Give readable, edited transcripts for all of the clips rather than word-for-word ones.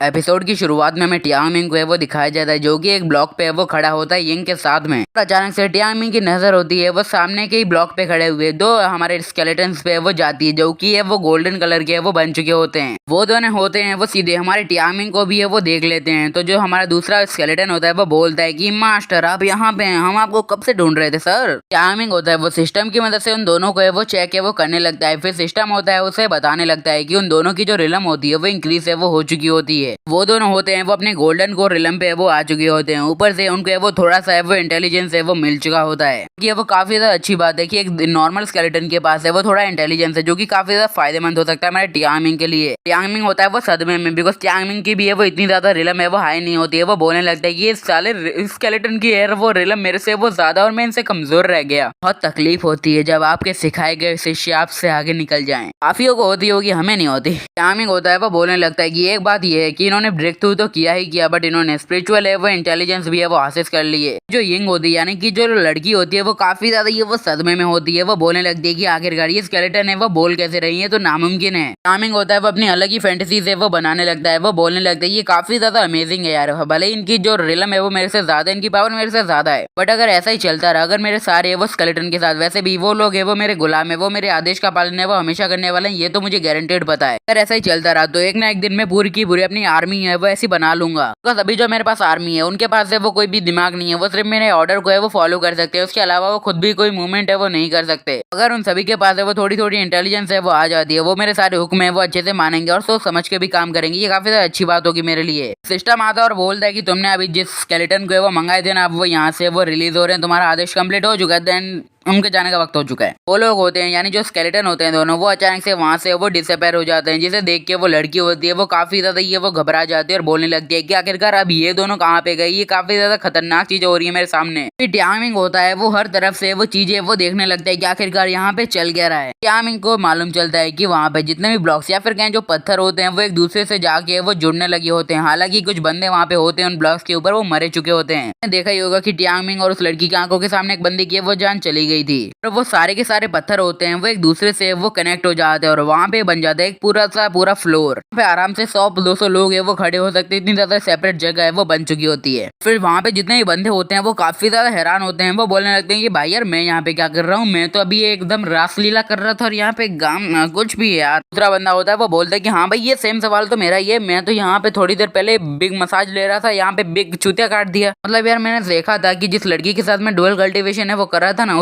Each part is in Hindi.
एपिसोड की शुरुआत में हमें टियांग मिंग को है वो दिखाया जाता है जो कि एक ब्लॉक पे है वो खड़ा होता है यिंग के साथ में। अचानक से टियांग मिंग की नजर होती है वो सामने के ही ब्लॉक पे खड़े हुए दो हमारे स्केलेटन्स पे वो जाती है जो कि है वो गोल्डन कलर के है वो बन चुके होते हैं। वो दोनों होते हैं वो सीधे हमारे टियांग मिंग को भी है वो देख लेते हैं। तो जो हमारा दूसरा स्केलेटन होता है वो बोलता है कि मास्टर आप यहाँ पे हैं, हम आपको कब से ढूंढ रहे थे सर। टियांग मिंग होता है वो सिस्टम की मदद से उन दोनों को है वो चेक है वो करने लगता है। फिर सिस्टम होता है उसे बताने लगता है कि उन दोनों की जो रिलम होती है वो इंक्रीज है वो हो चुकी होती है। वो दोनों होते हैं वो अपने गोल्डन कोर रिलम पे वो आ चुके होते हैं। ऊपर से उनको वो थोड़ा सा है वो इंटेलिजेंस है वो मिल चुका होता है कि वो काफी ज्यादा अच्छी बात है कि एक नॉर्मल स्केलेटन के पास है वो थोड़ा इंटेलिजेंस है जो कि काफी ज्यादा फायदेमंद हो सकता है हमारे टियांग मिंग के लिए। टियांग मिंग होता है वो सदमे में बिकॉज टियांग मिंग की भी है वो इतनी ज्यादा रिलम है वो हाई नहीं होती है। वो बोलने लगता है कि ये साले स्केलेटन की है वो रिलम मेरे से वो ज्यादा और मैं इनसे कमजोर रह गया। बहुत तकलीफ होती है जब आपके सिखाए गए शिष्य आपसे आगे निकल जाएं। काफियों को होती होगी हमें नहीं होती। टियांग मिंग होता है वो बोलने लगता है कि एक बात ये है कि इन्होंने ब्रेक थ्रू तो किया ही किया बट इन्होंने स्पिरिचुअल है वो इंटेलिजेंस भी है वो हासिल कर ली है। जो यिंग होती है यानी कि जो लड़की होती है वो काफी ज्यादा ये वो सदमे में होती है। वो बोलने लगती है कि आखिरकार ये स्केलेटन है वो बोल कैसे रही है तो नामुमकिन है। टाइमिंग होता है वो अपनी अलग ही फैंटेसी से वो बनाने लगता है। वो बोलने लगता है ये काफी ज्यादा अमेजिंग है यार, भले ही इनकी जो रिलम है वो मेरे से ज्यादा इनकी पावर मेरे से ज्यादा है बट अगर ऐसा ही चलता रहा अगर मेरे सारे वो स्केलेटन के साथ वैसे भी वो लोग है वो मेरे गुलाम है वो मेरे आदेश का पालन है वो हमेशा करने वाले हैं ये तो मुझे गारंटेड पता है। अगर ऐसा ही चलता रहा तो एक ना एक दिन में पूरी की पूरी अपनी आर्मी है वो ऐसी बना लूंगा। बस अभी जो मेरे पास आर्मी है उनके पास है वो कोई भी दिमाग नहीं है, वो सिर्फ मेरे ऑर्डर को है वो फॉलो कर सकते हैं, उसके अलावा वो खुद भी कोई मूवमेंट है वो नहीं कर सकते। अगर उन सभी के पास है वो थोड़ी थोड़ी इंटेलिजेंस है वो आ जाती है वो मेरे सारे हुक्म है वो अच्छे से मानेंगे और सोच समझ के भी काम करेंगे। ये काफी ज्यादा अच्छी बात होगी मेरे लिए। सिस्टम आता है और बोलता है कि तुमने अभी जिस स्केलेटन को है वो मंगाए थे ना अब वो यहाँ से वो रिलीज हो रहे हैं, तुम्हारा आदेश कंप्लीट हो चुका है, देन उनके जाने का वक्त हो चुका है। वो लोग होते हैं यानी जो स्केलेटन होते हैं दोनों वो अचानक से वहां से वो डिसअपेयर हो जाते हैं जिसे देख के वो लड़की होती है वो काफी ज्यादा ये वो घबरा जाती है और बोलने लगती है कि आखिरकार अब ये दोनों कहाँ पे गए, ये काफी ज्यादा खतरनाक चीज हो रही है मेरे सामने। फिर टियांग होता है वो हर तरफ से वो चीजें वो देखने लगता है कि आखिरकार यहाँ पे चल क्या रहा है। टियांग को मालूम चलता है कि वहाँ पे जितने भी ब्लॉक्स या फिर कहीं जो पत्थर होते हैं वो एक दूसरे से जाके वो जुड़ने लगे होते हैं। हालांकि कुछ बंदे वहाँ पे होते हैं उन ब्लॉक्स के ऊपर वो मरे चुके होते हैं। देखा ही होगा कि टियांग और उस लड़की की आंखों के सामने एक बंदे की वो जान चली गई थी और वो सारे के सारे पत्थर होते हैं वो एक दूसरे से वो कनेक्ट हो जाते हैं और वहाँ पे बन जाता है एक पूरा सा पूरा फ्लोर पे आराम से 100-200 लोग है वो खड़े हो सकते हैं। इतनी ज्यादा सेपरेट जगह है वो बन चुकी होती है। फिर वहाँ पे जितने भी बंदे होते हैं वो काफी ज्यादा हैरान होते हैं। वो बोलने लगते हैं कि भाई यार मैं यहाँ पे क्या कर रहा हूँ, मैं तो अभी एकदम रासलीला कर रहा था और यहाँ पे गाम कुछ भी है यार। दूसरा बंदा होता है वो बोलता है कि हाँ भाई ये सेम सवाल तो मेरा ही है, मैं तो यहाँ पे थोड़ी देर पहले बिग मसाज ले रहा था, यहाँ पे बिग चूतिया काट दिया। मतलब यार मैंने देखा था कि जिस लड़की के साथ में डुअल कल्टीवेशन है वो कर रहा था ना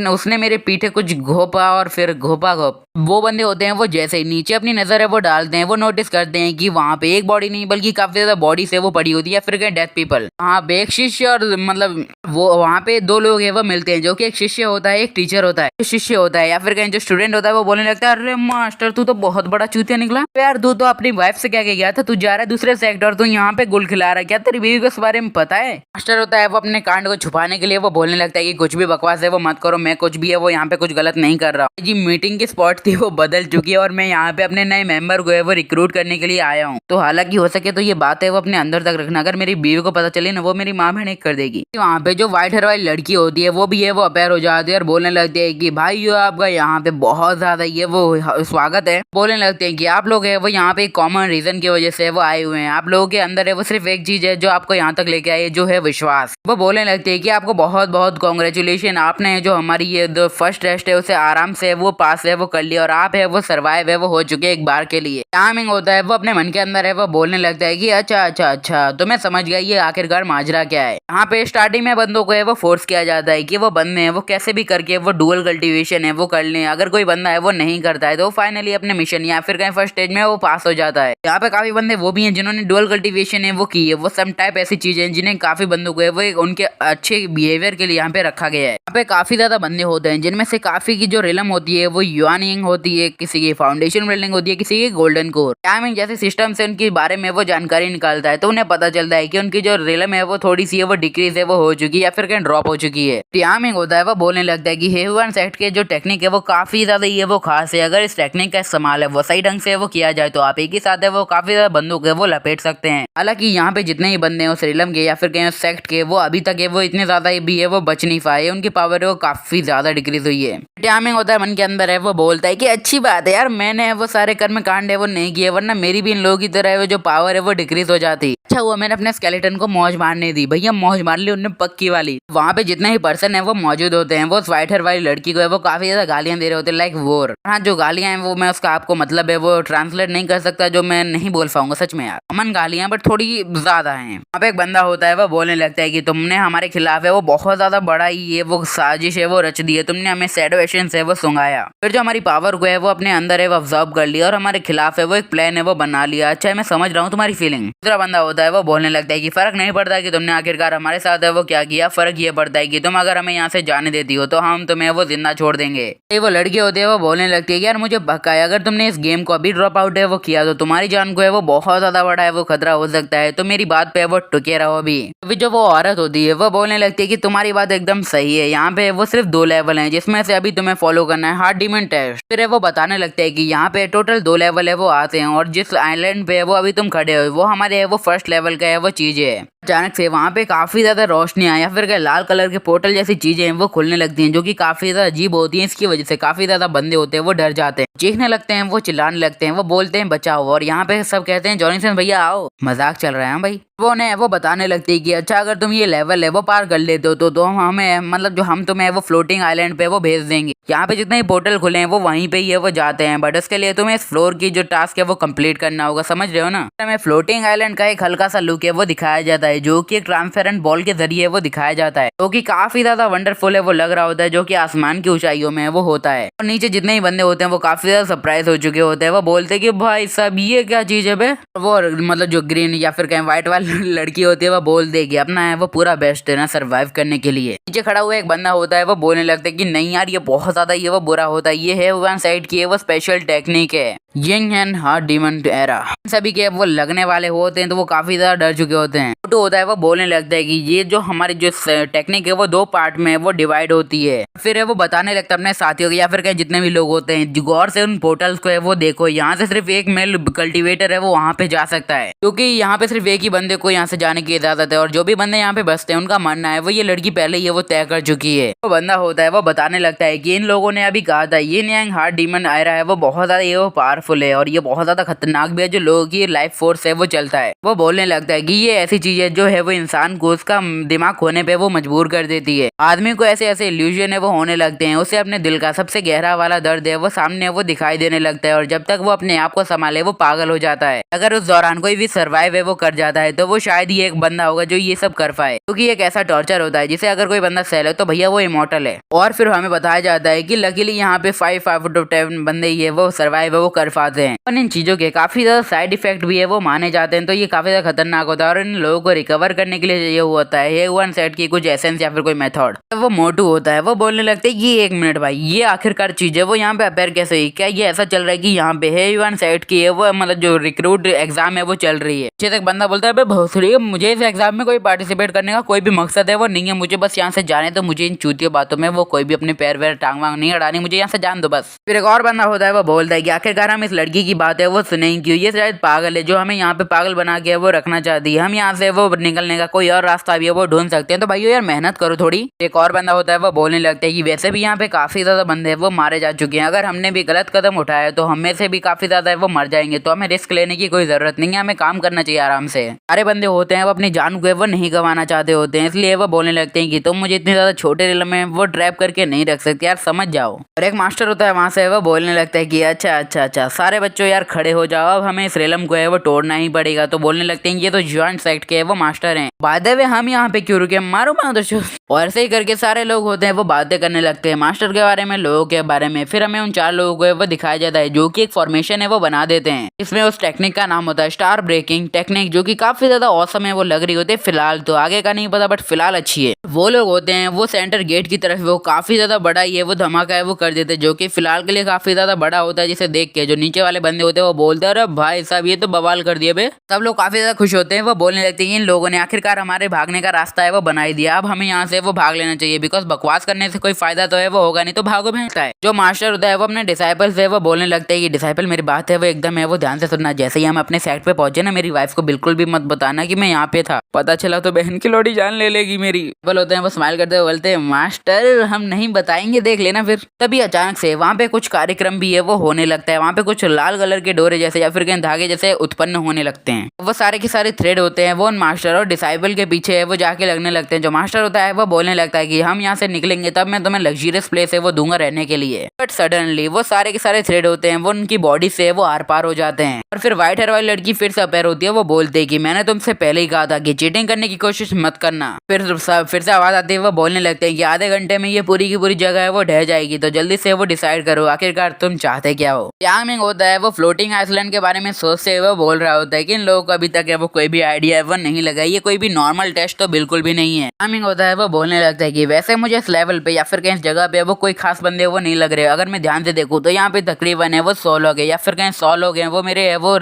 उसने मेरे पीछे कुछ घोपा और फिर घोपा घोप। वो बंदे होते हैं वो जैसे ही नीचे अपनी नजर है वो डालते हैं वो नोटिस करते हैं कि वहाँ पे एक बॉडी नहीं बल्कि काफी ज्यादा बॉडी से वो पड़ी होती है फिर डेथ पीपल। हाँ एक शिष्य और मतलब वो वहाँ पे दो लोग है वो मिलते हैं जो कि एक शिष्य होता है एक टीचर होता है। जो शिष्य होता है या फिर कहीं जो स्टूडेंट होता है वो बोलने लगता है अरे मास्टर तू तो बहुत बड़ा चूतिया निकला यार, तू तो अपनी वाइफ से क्या गया था, तू जा रहा है दूसरे सेक्टर, तू यहाँ पे गुल खिला रहा है, क्या तेरी बीवी को इस बारे में पता है। मास्टर होता है वो अपने कांड को छुपाने के लिए वो बोलने लगता है कि कुछ भी बकवास है वो मत करो, मैं कुछ भी है वो यहाँ पे कुछ गलत नहीं कर रहा हूँ। जी मीटिंग की स्पॉट थी वो बदल चुकी है और मैं यहाँ पे अपने नए मेंबर को है वो रिक्रूट करने के लिए आया हूँ। तो हालांकि हो सके तो ये बात है वो अपने अंदर तक रखना, अगर मेरी बीवी को पता चले ना वो मेरी माँ बहन कर देगी। वहाँ पे जो व्हाइट हेयर वाली लड़की होती है वो भी है वो अपेयर हो जाती है और बोलने लगती है कि भाई आपका यहाँ पे बहुत ज्यादा ये वो स्वागत है। बोलने लगते हैं कि आप लोग है वो यहाँ पे एक कॉमन रीजन की वजह से वो आए हुए हैं, आप लोगों के अंदर है वो सिर्फ एक चीज है जो आपको यहाँ तक लेके आई जो है विश्वास। वो बोलने लगते हैं कि आपको बहुत बहुत कॉन्ग्रेचुलेशन, आपने जो हमारी ये जो फर्स्ट टेस्ट है उसे आराम से वो पास है वो कर लिया और आप है वो सर्वाइव है वो हो चुके एक बार के लिए। टाइमिंग होता है वो अपने मन के अंदर है वो बोलने लगता है कि अच्छा अच्छा अच्छा तो मैं समझ गया ये आखिरकार माजरा क्या है। यहाँ पे स्टार्टिंग में बंदों को है वो फोर्स किया जाता है कि वो बंदे हैं वो कैसे भी करके वो डुअल कल्टीवेशन है वो कर लें। अगर कोई बंदा है वो नहीं करता है तो फाइनली अपने मिशन या फिर कहीं फर्स्ट स्टेज में वो पास हो जाता है। यहाँ पे काफी बंदे वो भी हैं जिन्होंने डुअल कल्टीवेशन है वो की है, वो सम टाइप ऐसी चीजें जिन्हें काफी बंदों को है वो उनके अच्छे बिहेवियर के लिए यहाँ पे रखा गया है। यहाँ पे काफी ज्यादा बंदे होते हैं जिनमें से काफी की जो रिलम होती है वो युआनिंग होती है, किसी की फाउंडेशन बिल्डिंग होती है, किसी की गोल्डन कोर। टाइमिंग जैसे सिस्टम से उनके बारे में वो जानकारी निकालता है तो उन्हें पता चलता है कि उनकी जो रिलम है वो थोड़ी सी है वो डिक्रीज है वो हो चुकी है या फिर कहीं ड्रॉप हो चुकी है। टाइमिंग होता है वो बोलने लगता है कि हेवन सेट के जो टेक्निक है वो काफी ज्यादा ये वो खास है, अगर इस टेक्निक का इस्तेमाल है वो सही ढंग से वो किया जाए तो आप एक ही साथ है वो काफी ज्यादा बंदों के वो लपेट सकते हैं। हालांकि यहाँ पे जितने ही बंदे हैं उस रिलम के या फिर कहीं सेक्ट के वो अभी तक है वो इतने ज्यादा भी है वो बच नहीं पाए, उनकी पावर है वो काफी काफी ज्यादा डिक्रीज हुई है। टियामिंग होता है मन के अंदर है, वो बोलता है कि अच्छी बात है यार, मैंने वो सारे कर्म कांड है वो नहीं किए, वरना मेरी भी इन लोगों की तरह वो जो पावर है वो डिक्रीज हो जाती। अच्छा हुआ मैंने अपने स्केलेटन को मौज मारने दी। भैया मौज मार ली उनने पक्की वाली। वहाँ पे जितने ही पर्सन है वो मौजूद होते हैं, वो व्हाइट हेयर वाली लड़की को है वो काफी ज्यादा गालियां दे रहे होते हैं, लाइक वोर। हाँ, जो गालियां हैं वो मैं उसका आपको मतलब है वो ट्रांसलेट नहीं कर सकता, जो मैं नहीं बोल पाऊंगा सच में यार। अमन गालियां बट थोड़ी ज्यादा है। वहाँ पे एक बंदा होता है वो बोलने लगता है कि तुमने हमारे खिलाफ है वो बहुत ज्यादा बड़ा ये वो साजिश है वो रच दी है, तुमने हमें शैडो एसेंस है वो सुंघाया, फिर जो हमारी पावर को है वो अपने अंदर है वो ऑब्जर्व कर लिया और हमारे खिलाफ है वो एक प्लान है वो बना लिया। अच्छा है, मैं समझ रहा हूँ तुम्हारी फीलिंग। दूसरा बंदा होता है वो बोलने लगता है कि फर्क नहीं पड़ता कि तुमने आखिरकार हमारे साथ है वो क्या किया, फर्क ये पड़ता है कि तुम अगर हमें यहाँ से जाने देती हो तो हम तुम्हें वो जिंदा छोड़ देंगे। वो लड़के होते हैं वो बोलने लगती है यार मुझे पक्का है अगर तुमने इस गेम को अभी ड्रॉप आउट है वो किया तो तुम्हारी जान को है वो बहुत ज्यादा बड़ा है वो खतरा हो सकता है, तो मेरी बात पे वो टुके रहो। अभी जो वो औरत होती है वो बोलने लगती है कि तुम्हारी बात एकदम सही है, यहाँ पे वो सिर्फ 2 लेवल हैं जिसमें से अभी तुम्हें फॉलो करना है हार्ड डीमन टेस्ट। फिर वो बताने लगते हैं कि यहाँ पे टोटल 2 लेवल है वो आते हैं और जिस आइलैंड पे वो अभी तुम खड़े हो वो हमारे है वो फर्स्ट लेवल का है वो चीज है। अचानक से वहाँ पे काफी ज्यादा रोशनी या फिर लाल कलर के पोर्टल जैसी चीजें हैं वो खुलने लगती हैं, जो कि काफी ज्यादा अजीब होती हैं। इसकी वजह से काफी ज्यादा बंदे होते हैं वो डर जाते हैं, चीखने लगते हैं, वो चिल्लाने लगते हैं, वो बोलते हैं बचाओ। और यहाँ पे सब कहते हैं जॉनिसन भैया आओ, मजाक चल रहा है भाई। वो बताने लगती है कि अच्छा अगर तुम ये लेवल है वो पार कर लेते हो तो हमें मतलब जो हम तुम्हें वो फ्लोटिंग आइलैंड पे वो भेज देंगे। यहाँ पे जितने ही पोर्टल खुले हैं वो वहीं पे ही वो जाते हैं, बट उसके लिए तुम्हें इस फ्लोर की जो टास्क है वो कंप्लीट करना होगा, समझ रहे हो ना। हमें फ्लोटिंग आइलैंड का एक हल्का सा लुक है वो दिखाया जाता है, जो कि एक ट्रांसपेरेंट बॉल के जरिए वो दिखाया जाता है, जो कि काफी ज्यादा वंडरफुल है वो लग रहा होता है, जो कि आसमान की ऊंचाइयों में वो होता है। और नीचे जितने ही बंदे होते हैं वो काफी ज्यादा सरप्राइज हो चुके होते हैं, वो बोलते हैं कि भाई साहब ये क्या चीज है बे। वो मतलब जो ग्रीन या फिर कहीं व्हाइट वाली लड़की होती है वो बोल देगी अपना है वो पूरा बेस्ट है ना सर्वाइव करने के लिए। नीचे खड़ा हुआ एक बंदा होता है वो बोलने लगता है कि नहीं यार ये बहुत ज्यादा ये वो बुरा होता है, ये है वन साइड की वो स्पेशल टेक्निक है young and hard demon era. सभी के वो लगने वाले होते हैं तो वो काफी ज्यादा डर चुके होते हैं। तो होता है वो बोलने लगता है कि ये जो हमारी जो टेक्निक है वो 2 पार्ट में वो डिवाइड होती है। फिर है वो बताने लगता है अपने साथियों को या फिर कहीं जितने भी लोग होते हैं गौर से उन पोर्टल्स को है वो देखो, यहाँ से सिर्फ एक मेल कल्टिवेटर है वो वहाँ पे जा सकता है, क्योंकि यहाँ पे सिर्फ एक ही बंदे को यहाँ से जाने की इजाजत है और जो भी बंदे यहाँ पे बसते हैं उनका मानना है वो ये लड़की पहले ही वो तय कर चुकी है। वो बंदा होता है वो बताने लगता है कि इन लोगों ने अभी कहा था ये यंग हार्ड डीमन एरा है वो बहुत ज्यादा ये वो पावरफुल है और ये बहुत ज्यादा खतरनाक भी है, जो लोगों की लाइफ फोर्स है वो चलता है। वो बोलने लगता है कि ये ऐसी चीज है जो है वो इंसान को उसका दिमाग खोने पे वो मजबूर कर देती है। आदमी को ऐसे ऐसे इल्यूजन है वो होने लगते हैं, उसे अपने दिल का सबसे गहरा वाला दर्द है वो सामने वो दिखाई देने लगता है और जब तक वो अपने आप को संभाले वो पागल हो जाता है। अगर उस दौरान कोई भी सर्वाइव है वो कर जाता है तो वो शायद ही एक बंदा होगा जो ये सब कर पाए, क्योंकि एक ऐसा टॉर्चर होता है जिसे अगर कोई बंदा सहले तो भैया वो इमॉर्टल है। और फिर हमें बताया जाता है कि लकीली यहाँ पे 5 आउट ऑफ 10 बंदे ये वो सर्वाइव है वो कर पाते हैं। और इन चीजों के काफी ज्यादा साइड इफेक्ट भी है वो माने जाते हैं, तो ये काफी ज्यादा खतरनाक होता है और इन लोगों को रिकवर करने के लिए ये होता है ये वन सेट की कुछ एसेंस या फिर कोई मेथड। तो वो मोटू होता है वो बोलने लगते हैं ये 1 मिनट भाई ये आखिरकार चीज है वो यहाँ पे अपेयर कैसे हुई, क्या ये ऐसा चल रहा है कि यहाँ पे है वन सेट की है वो मतलब जो रिक्रूट एग्जाम है वो चल रही है। तक बंदा बोलता है भोसड़ी मुझे इस एग्जाम में कोई पार्टिसिपेट करने का कोई भी मकसद है वो नहीं है, मुझे बस यहाँ से जाने तो मुझे इन चूतियों बातों में वो कोई भी अपने पैर वैर टांग वांग नहीं अड़ानी, मुझे यहाँ से जान दो बस। फिर एक और बंदा होता है वो बोलता है कि आखिरकार हम इस लड़की की बात है वो सुनेंगे क्यों, ये शायद पागल है जो हमें यहाँ पे पागल बना के वो रखना चाहती है, हम यहाँ से वो निकलने का कोई और रास्ता भी है वो ढूंढ सकते हैं, तो भाई यार मेहनत करो थोड़ी। एक और बंदा होता है वो बोलने लगता है कि वैसे भी यहाँ पे काफी ज्यादा बंदे वो मारे जा चुके हैं, अगर हमने भी गलत कदम उठाया तो हम में से भी काफी ज्यादा वो मर जाएंगे, तो हमें रिस्क लेने की कोई जरूरत नहीं है, हमें काम करना चाहिए आराम से। सारे बंदे होते हैं वो अपनी जान को वो नहीं गंवाना चाहते होते हैं, इसलिए वो बोलने लगते हैं कि तुम मुझे इतने ज्यादा छोटे रेल में वो ट्रैप करके नहीं रख सकते यार, समझ जाओ। और एक मास्टर होता है वहां से वो बोलने लगता है कि अच्छा अच्छा अच्छा सारे बच्चों यार खड़े हो जाओ, अब हमें इस रेलम को है वो तोड़ना ही पड़ेगा। तो बोलने लगते हैं ये तो ज्वाइंट सेक्ट के वो मास्टर हैं, बाय वे हम यहाँ पे क्यों रुके, मारो मारो। और ऐसे ही करके सारे लोग होते हैं वो बातें करने लगते हैं मास्टर के बारे में, लोगों के बारे में। फिर हमें उन 4 लोगों को वो दिखाया जाता है जो कि एक फॉर्मेशन है वो बना देते हैं, इसमें उस टेक्निक का नाम होता है स्टार ब्रेकिंग टेक्निक, जो कि काफी ज्यादा औसम है वो लग रही होती है फिलहाल, तो आगे का नहीं पता बट फिलहाल अच्छी है। वो लोग होते हैं वो सेंटर गेट की तरफ वो काफी ज्यादा बड़ा ये वो धमाका है वो कर देते हैं, जो कि फिलहाल के लिए काफी ज्यादा बड़ा होता है, जिसे देख के जो नीचे वाले बंदे होते हैं वो बोलते हैं अरे भाई साहब ये तो बवाल कर दिए बे। सब लोग काफी ज्यादा खुश होते हैं, वो बोलने लगते हैं इन लोगों ने आखिरकार हमारे भागने का रास्ता है वो बना ही दिया। अब हमें यहाँ से वो भाग लेना चाहिए, बिकॉज बकवास करने से कोई फायदा तो है वो होगा नहीं, तो भागो भैंसता है। जो मास्टर होता है वो अपने डिसाइपल से वो बोलने लगता है कि डिसाइपल मेरी बात है वो एकदम है वो ध्यान से सुनना। जैसे ही हम अपने सेट पे पहुंचे ना, मेरी वाइफ को बिल्कुल भी मत बताना कि मैं यहाँ पे था, पता चला तो बहन की लोड़ी जान ले लेगी मेरी। बोल होते हैं वो स्माइल करते हुए बोलते हैं मास्टर हम नहीं बताएंगे, देख लेना फिर। तभी अचानक से वहाँ पे कुछ कार्यक्रम भी है वो होने लगता है। वहाँ पे कुछ लाल कलर के डोरे जैसे या फिर कहीं धागे जैसे उत्पन्न होने लगते हैं। वो सारे के सारे थ्रेड होते हैं वो मास्टर और डिसाइपल के पीछे है वो जाके लगने लगते हैं। जो मास्टर होता है वो बोलने लगता है कि हम यहाँ से निकलेंगे तब मैं तुम्हें लग्जरियस प्लेस है वो दूंगा रहने के लिए। बट सडनली वो सारे के सारे थ्रेड होते हैं वो उनकी बॉडी से वो आर पार हो जाते हैं और फिर व्हाइट हेयर वाली लड़की फिर से अपेयर होती है। वो बोलते है कि मैंने तुमसे पहले ही कहा था कि चीटिंग करने की कोशिश मत करना। फिर से आवाज आती है वो बोलने लगते हैं कि आधे घंटे में ये पूरी की पूरी जगह है वो ढह जाएगी, तो जल्दी से वो डिसाइड करो आखिरकार तुम चाहते क्या हो। यांग मिंग होता है वो फ्लोटिंग आइसलैंड के बारे में सोचते हुए बोल रहा होता है कि इन लोगों को अभी तक है वो कोई भी आइडिया है वो नहीं लगा, ये कोई भी नॉर्मल टेस्ट तो बिल्कुल भी नहीं है। यांग मिंग होता है वो बोलने लगता है कि वैसे मुझे इस लेवल पे या फिर कहीं इस जगह पे वो कोई खास बंदे वो नहीं लग रहे। अगर मैं ध्यान से देखूं तो यहाँ पे तकरीबन है वो 100 लोग हैं या फिर कहीं 100 लोग हैं वो मेरे है वो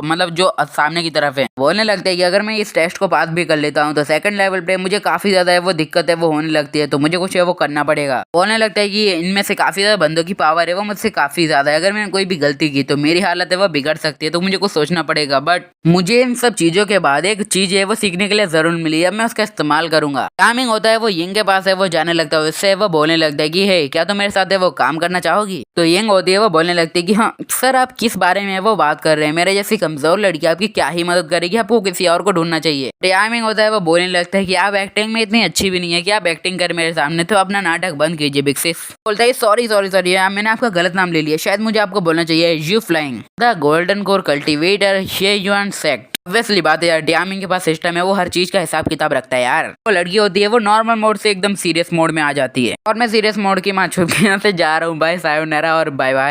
मतलब जो सामने की तरफ है। बोलने लगते हैं कि अगर मैं इस टेस्ट को पास भी कर लेता हूँ तो सेकंड लेवल पे मुझे काफी ज्यादा है वो दिक्कत है वो होने लगती है, तो मुझे कुछ है वो करना पड़ेगा। बोलने लगता है कि इनमें से काफी ज्यादा बंदों की पावर है वो मुझसे काफी ज्यादा है, अगर मैंने कोई भी गलती की तो मेरी हालत है वो बिगड़ सकती है, तो मुझे कुछ सोचना पड़ेगा। बट मुझे इन सब चीजों के बाद एक चीज है वो सीखने के लिए जरूर मिली, अब मैं उसका इस्तेमाल करूंगा। टाइमिंग होता है वो यिंग के पास है वो जाने लगता है, उससे वो बोलने लगता है कि हे क्या तुम मेरे साथ है वो काम करना चाहोगी। तो यिंग होती है वो बोलने लगती है कि हाँ सर आप किस बारे में वो बात कर रहे हैं, मेरे जैसी कमजोर लड़की आपकी क्या ही मदद करेगी, आपको किसी और को ढूंढना चाहिए। टाइमिंग होता है वो बोलने लगता है कि आप एक्टिंग में इतनी अच्छी भी नहीं है कि आप एक्टिंग कर मेरे सामने, तो अपना नाटक बंद कीजिए बिक्सिस। बोलता है सॉरी सॉरी सॉरी मैंने आपका गलत नाम ले लिया, शायद मुझे आपको बोलना चाहिए you flying the golden core cultivator शेयुआन सेक्ट। ऑब्वियसली बात है यार, टाइमिंग के पास सिस्टम है वो हर चीज का हिसाब किताब रखता है यार। वो लड़की होती है वो नॉर्मल मोड से एकदम सीरियस मोड में आ जाती है और मैं सीरियस मोड की मां छुप के यहाँ से जा रहा हूँ। बाय सायोनारा और बाय बाय।